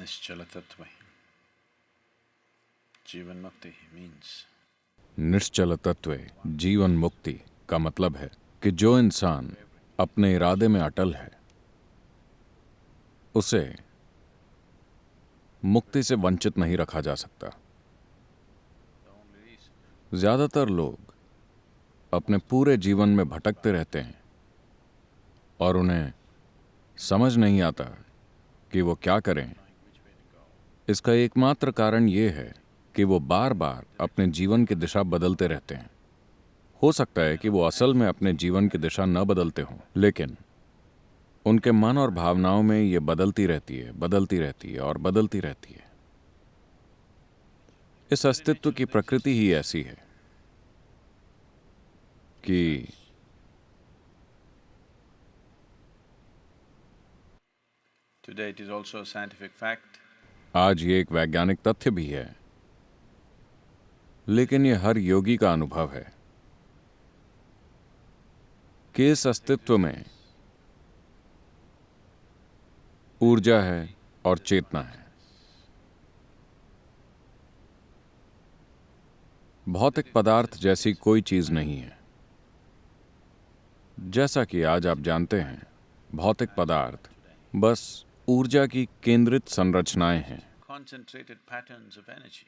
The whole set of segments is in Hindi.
निश्चल तत्व जीवन मुक्ति मीन्स निश्चल तत्व जीवन मुक्ति का मतलब है कि जो इंसान अपने इरादे में अटल है उसे मुक्ति से वंचित नहीं रखा जा सकता। ज्यादातर लोग अपने पूरे जीवन में भटकते रहते हैं और उन्हें समझ नहीं आता कि वो क्या करें। इसका एकमात्र कारण ये है कि वो बार बार अपने जीवन की दिशा बदलते रहते हैं। हो सकता है कि वो असल में अपने जीवन की दिशा न बदलते हों, लेकिन उनके मन और भावनाओं में ये बदलती रहती है, बदलती रहती है और बदलती रहती है। इस अस्तित्व की प्रकृति ही ऐसी है कि Today it is also a scientific fact आज ये एक वैज्ञानिक तथ्य भी है, लेकिन ये हर योगी का अनुभव है कि इस अस्तित्व में ऊर्जा है और चेतना है। भौतिक पदार्थ जैसी कोई चीज नहीं है। जैसा कि आज आप जानते हैं, भौतिक पदार्थ बस ऊर्जा की केंद्रित संरचनाएं हैं। concentrated patterns of energy.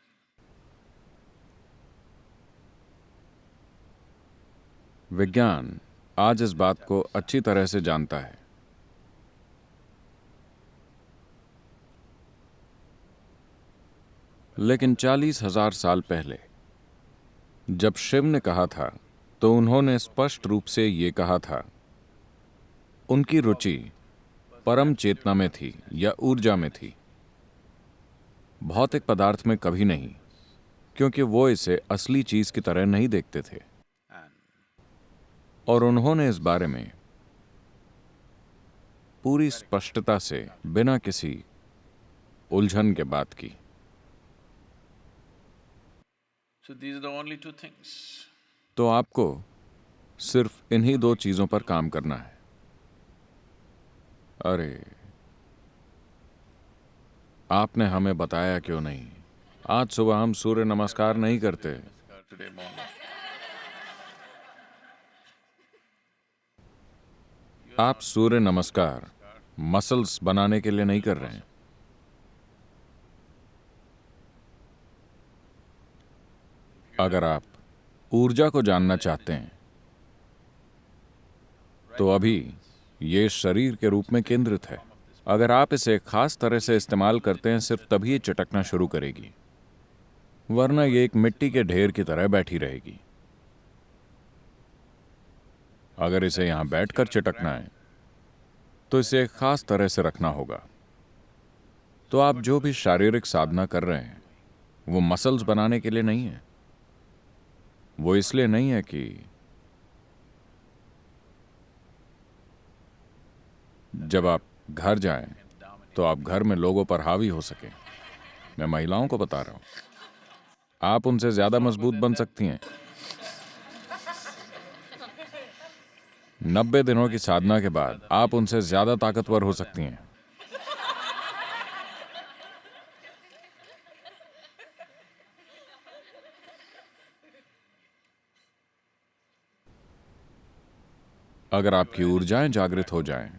विज्ञान आज इस बात को अच्छी तरह से जानता है। लेकिन 40,000 साल पहले जब शिव ने कहा था तो उन्होंने स्पष्ट रूप से ये कहा था। उनकी रुचि परम चेतना में थी या ऊर्जा में थी, भौतिक पदार्थ में कभी नहीं, क्योंकि वो इसे असली चीज की तरह नहीं देखते थे। और उन्होंने इस बारे में पूरी स्पष्टता से बिना किसी उलझन के बात की। So these are the only two things. तो आपको सिर्फ इन्हीं दो चीजों पर काम करना है। अरे, आपने हमें बताया क्यों नहीं? आज सुबह हम सूर्य नमस्कार नहीं करते। Today morning. आप सूर्य नमस्कार मसल्स बनाने के लिए नहीं कर रहे हैं। अगर आप ऊर्जा को जानना चाहते हैं तो अभी ये शरीर के रूप में केंद्रित है। अगर आप इसे खास तरह से इस्तेमाल करते हैं, सिर्फ तभी ये चटकना शुरू करेगी, वरना ये एक मिट्टी के ढेर की तरह बैठी रहेगी। अगर इसे यहां बैठकर चटकना है तो इसे एक खास तरह से रखना होगा। तो आप जो भी शारीरिक साधना कर रहे हैं वो मसल्स बनाने के लिए नहीं है। वो इसलिए नहीं है कि जब आप घर जाएं तो आप घर में लोगों पर हावी हो सके। मैं महिलाओं को बता रहा हूं, आप उनसे ज्यादा मजबूत बन सकती हैं। 90 दिनों की साधना के बाद आप उनसे ज्यादा ताकतवर हो सकती हैं। अगर आपकी ऊर्जाएं जागृत हो जाएं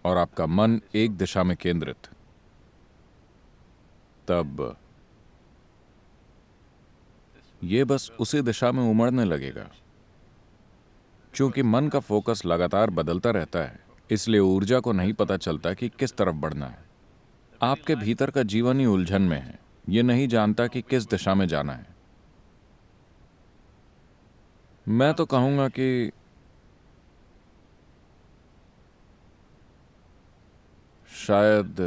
और आपका मन एक दिशा में केंद्रित, तब ये बस उसी दिशा में उमड़ने लगेगा। क्योंकि मन का फोकस लगातार बदलता रहता है, इसलिए ऊर्जा को नहीं पता चलता कि किस तरफ बढ़ना है। आपके भीतर का जीवन ही उलझन में है, ये नहीं जानता कि किस दिशा में जाना है। मैं तो कहूंगा कि शायद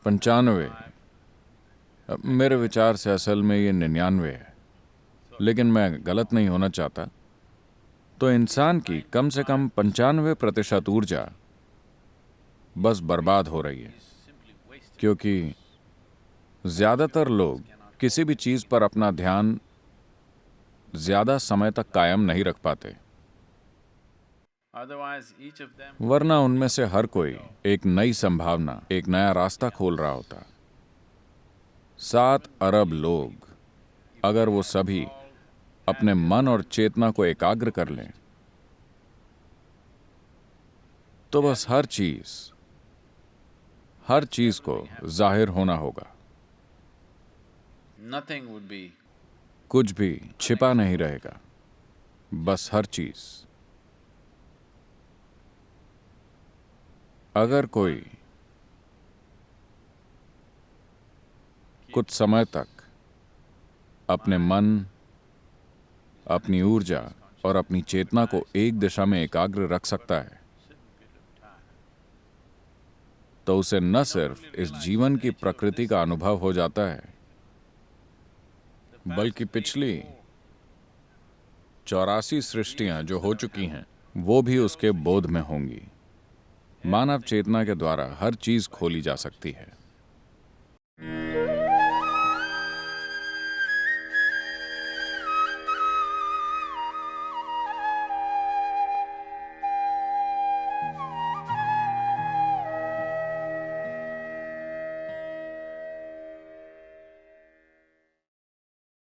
95, मेरे विचार से असल में ये 99 है, लेकिन मैं गलत नहीं होना चाहता। तो इंसान की कम से कम 95% ऊर्जा बस बर्बाद हो रही है, क्योंकि ज्यादातर लोग किसी भी चीज पर अपना ध्यान ज्यादा समय तक कायम नहीं रख पाते। Otherwise, each of them वरना उनमें से हर कोई एक नई संभावना, एक नया रास्ता खोल रहा होता। 7 अरब लोग, अगर वो सभी अपने मन और चेतना को एकाग्र कर लें, तो बस हर चीज को जाहिर होना होगा। nothing would be कुछ भी छिपा नहीं रहेगा, बस हर चीज। अगर कोई कुछ समय तक अपने मन, अपनी ऊर्जा और अपनी चेतना को एक दिशा में एकाग्र रख सकता है, तो उसे न सिर्फ इस जीवन की प्रकृति का अनुभव हो जाता है, बल्कि पिछली 84 सृष्टियां जो हो चुकी हैं, वो भी उसके बोध में होंगी। मानव चेतना के द्वारा हर चीज खोली जा सकती है।